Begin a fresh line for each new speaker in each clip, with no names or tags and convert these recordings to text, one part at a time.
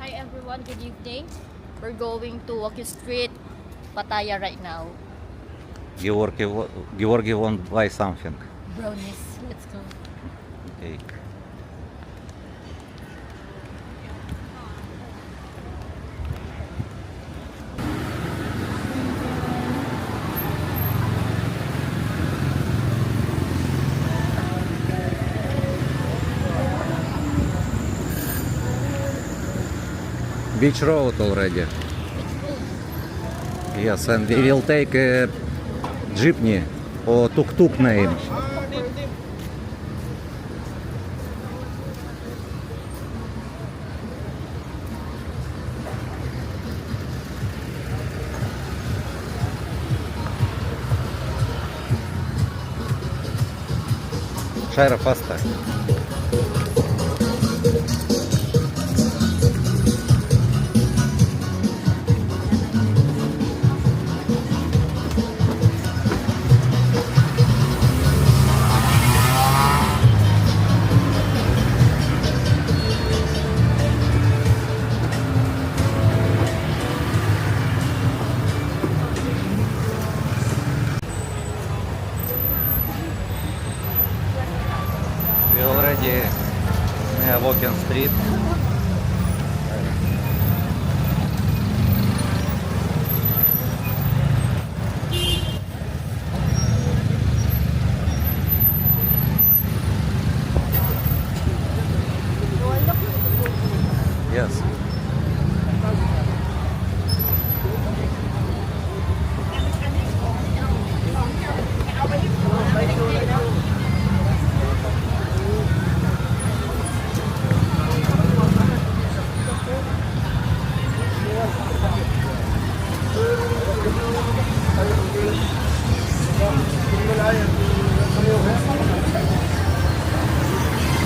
Hi everyone, good evening. We're going to Walkie Street, Pattaya right now.
Georgi won't buy something.
Brownies, let's go.
Okay. Beach road already. Yes, and we will take a jeepney or tuk-tuk name. Shaira, faster. We already near Walking Street. Yes.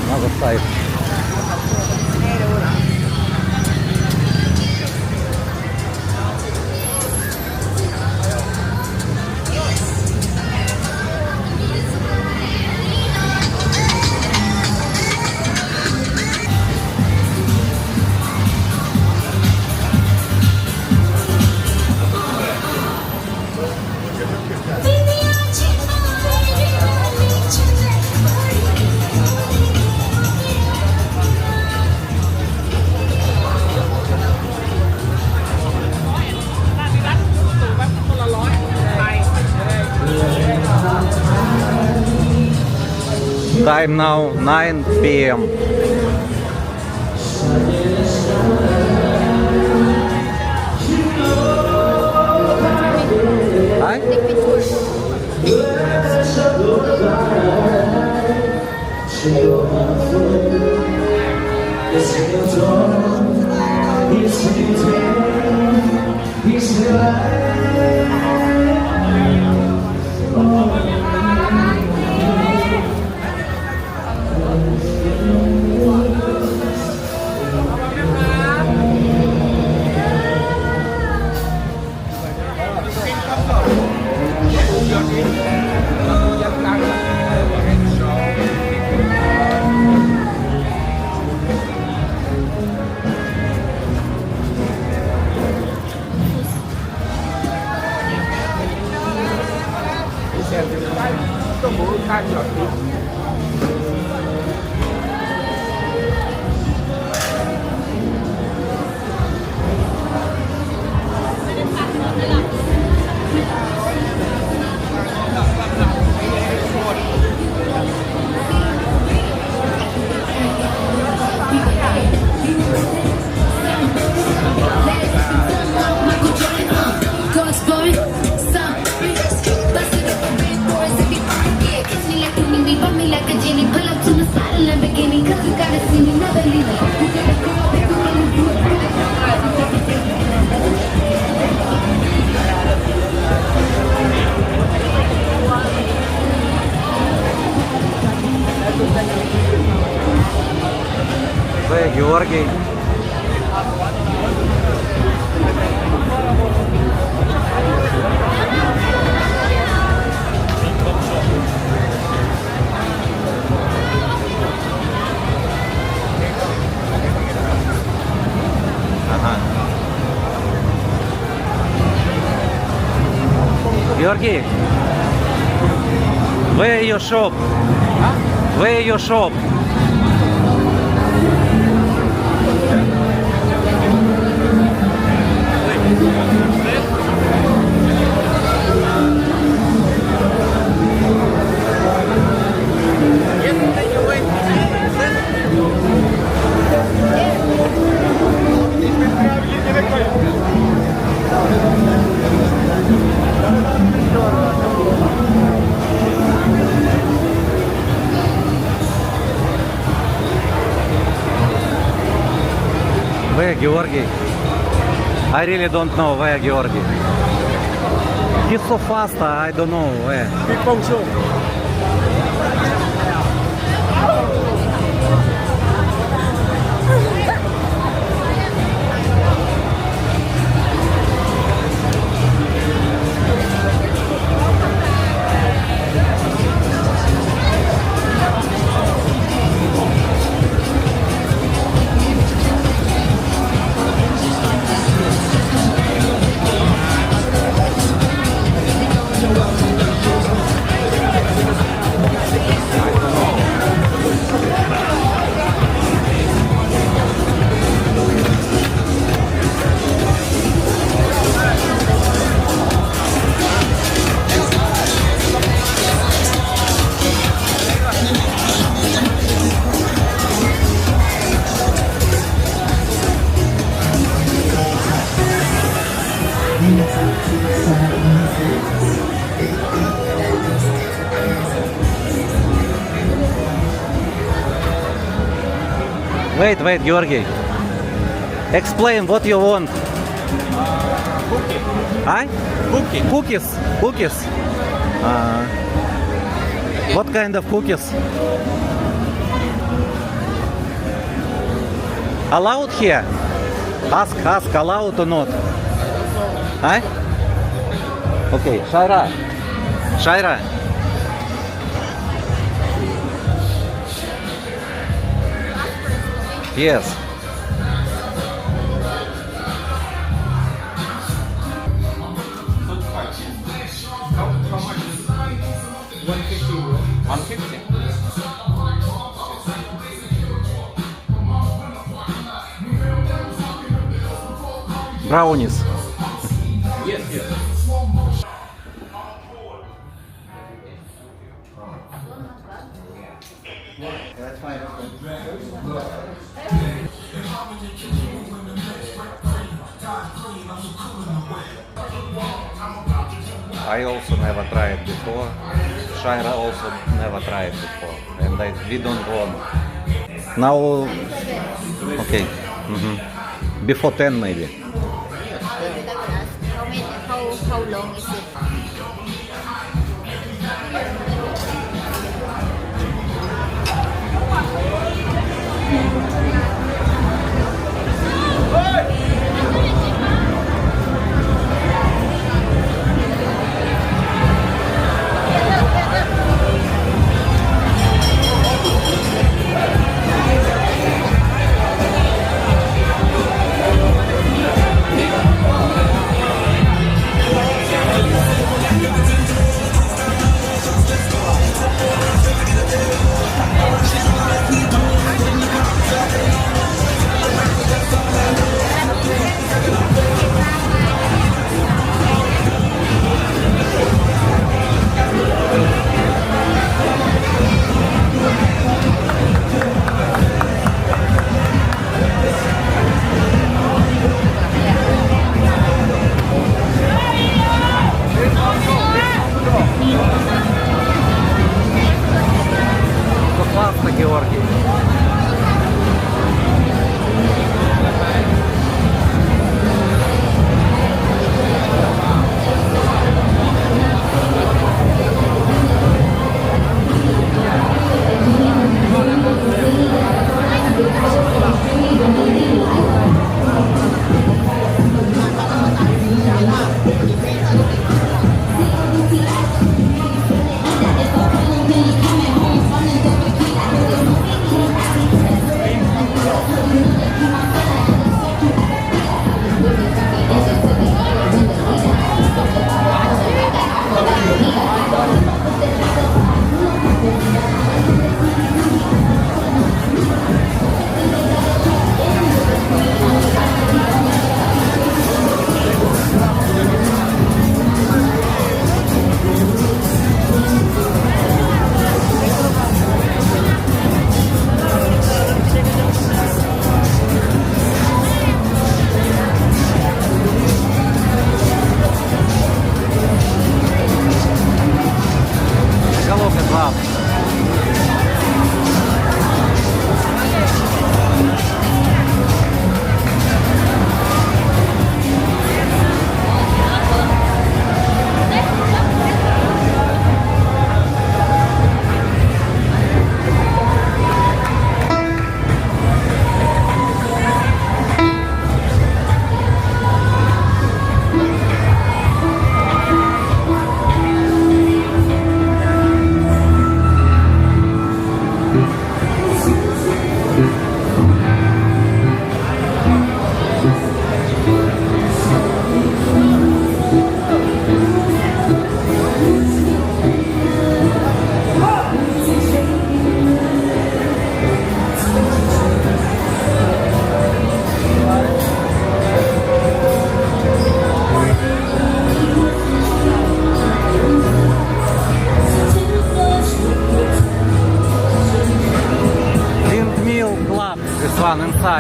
Another side. Time now 9 p.m. Hi?
Take picture.
Hey, Georgi. Georgi, where your shop? Where your shop? Where Georgi? I really don't know where Georgi. He's so fast, I don't know where. Wait, Georgi. Explain what you want. Huh? Cookies. What kind of cookies? Allowed here? Ask, allowed or not? Huh? Okay, Shaira. Yes. Brownies.
Yes.
I also never tried before. Shaira also never tried before, and we don't want. Now, okay. Before 10 maybe.
How long is it?
Георгий.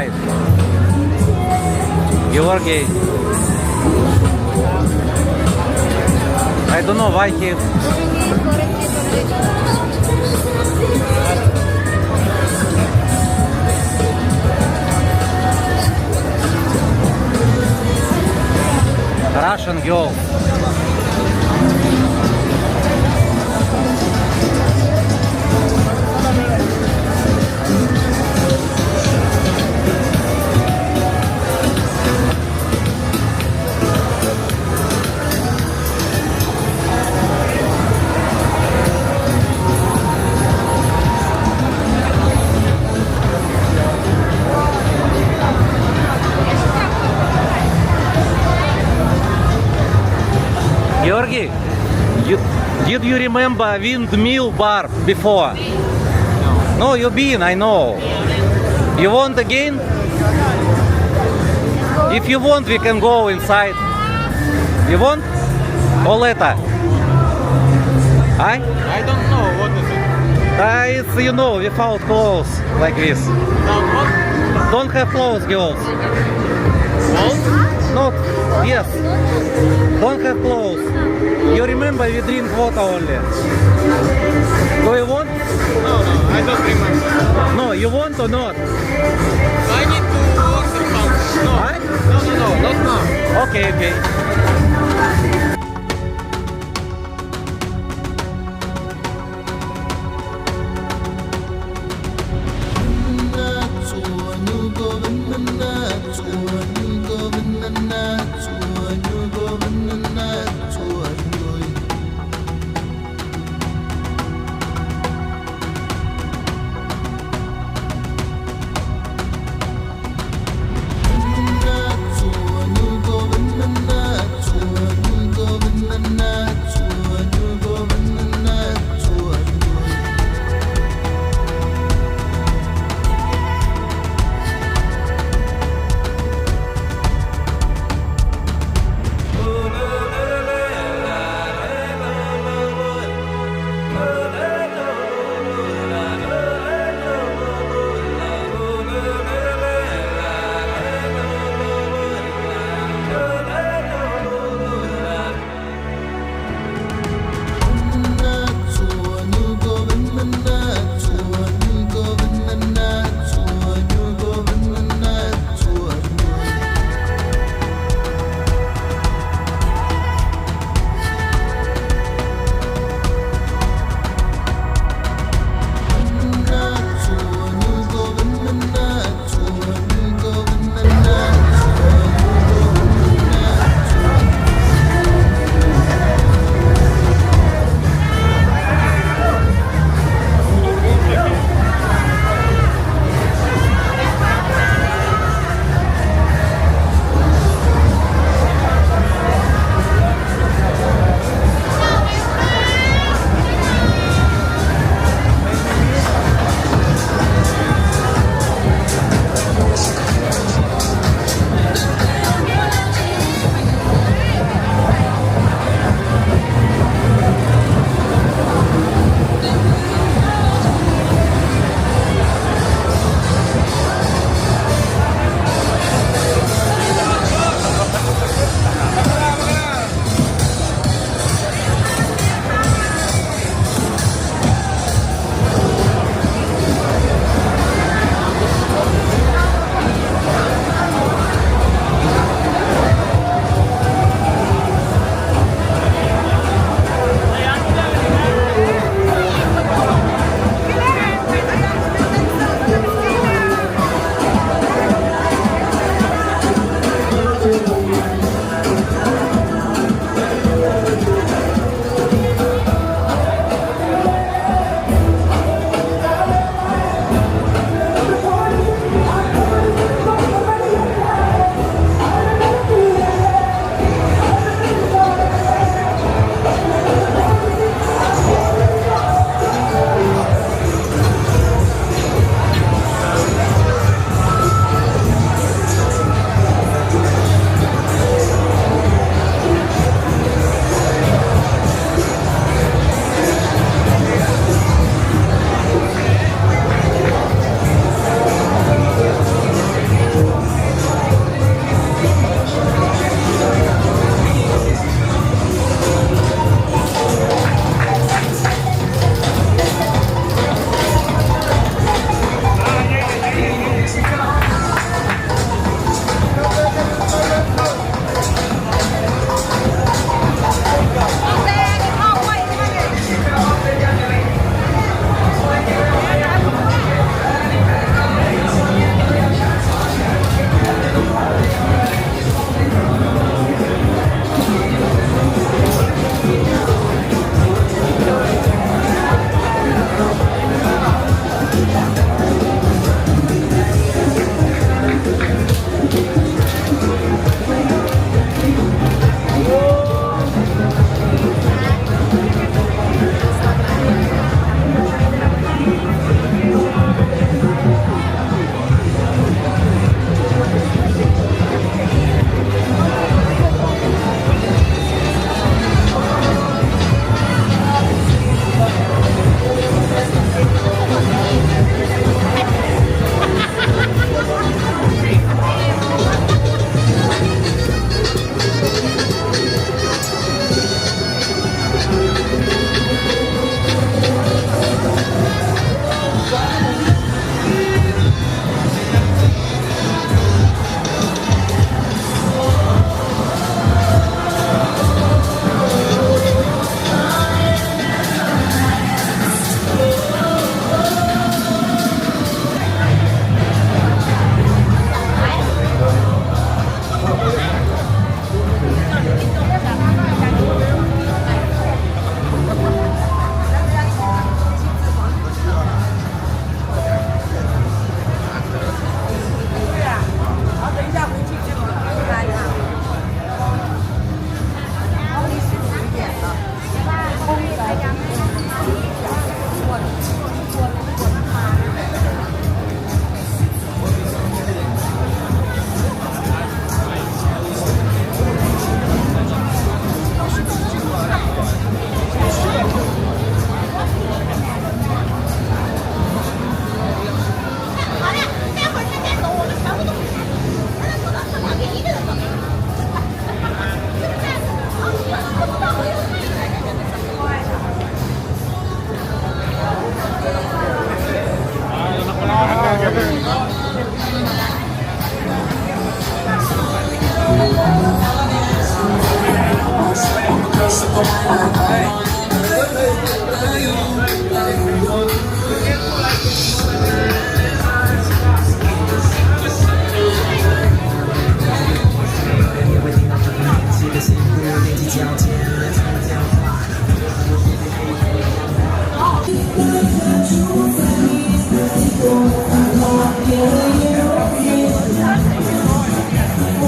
inside. Georgi. I don't know why he... Russian girl. Georgi, did you remember Windmill Bar before? No, you've been, I know. You want again? If you want, we can go inside. You want? Or later?
I don't know what is it.
It's, you know, without clothes, like this.
Now what?
Don't have clothes, girls.
What?
Not, yes. Don't have clothes. You remember we drink water only. Do you want?
No, I don't remember.
No, you want or not?
I need to work the pump. No.
Right?
No, not now.
Okay, okay.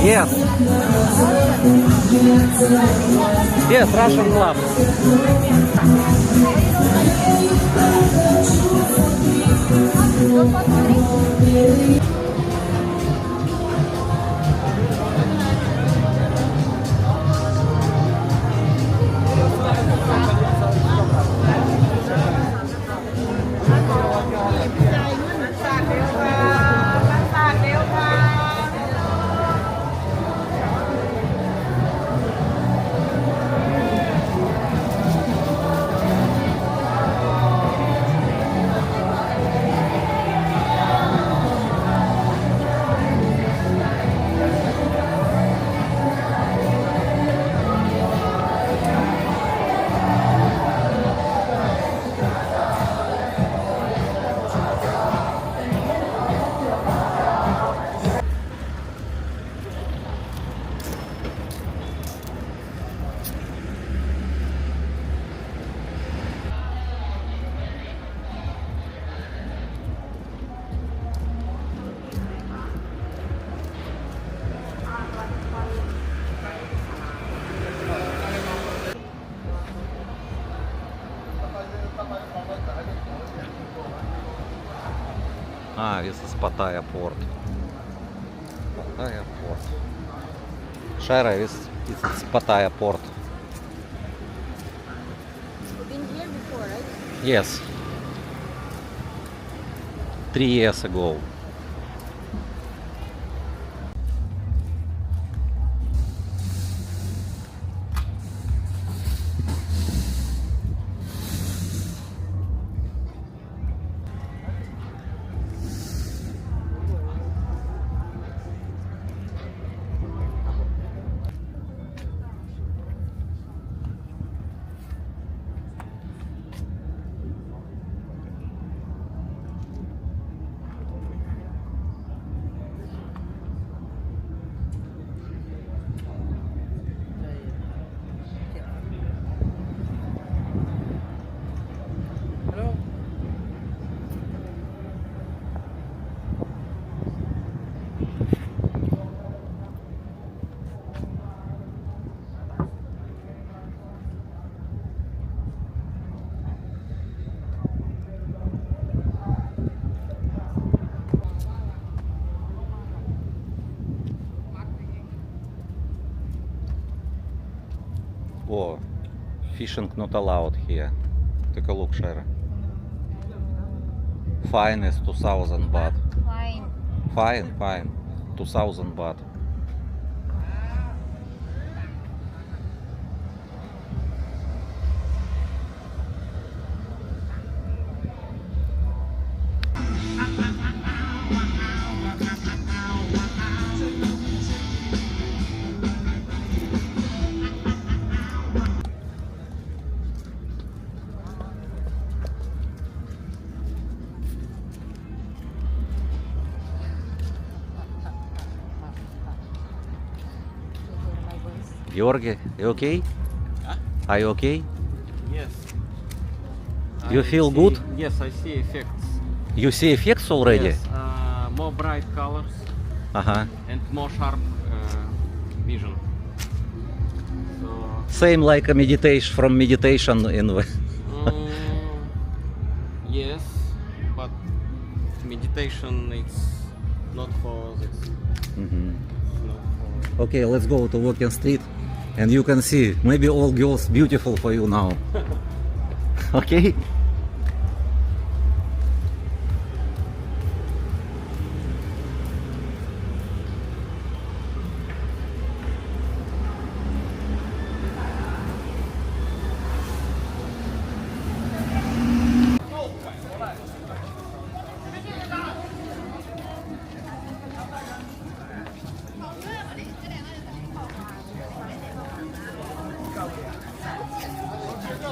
Yes. Yes, Russian club. Ah, this is Pattaya port. Pattaya port. Shaira, this is Pattaya port.
You've been here before, right?
Yes. 3 years ago. Oh, fishing not allowed here. Take a look, Shaira. Fine is 2000 baht.
Fine.
Fine. 2000 baht. Georgi, you okay?
Huh?
Are you okay?
Yes.
You feel good?
Yes, I see effects.
You see effects already?
Yes, more bright colors
Uh-huh.
and more sharp vision. So,
Same like a meditation from meditation in the
yes, but meditation it's not for this.
Mhm.
Not for...
Okay, let's go to walking street and you can see maybe all girls beautiful for you now. Okay?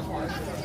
Yeah.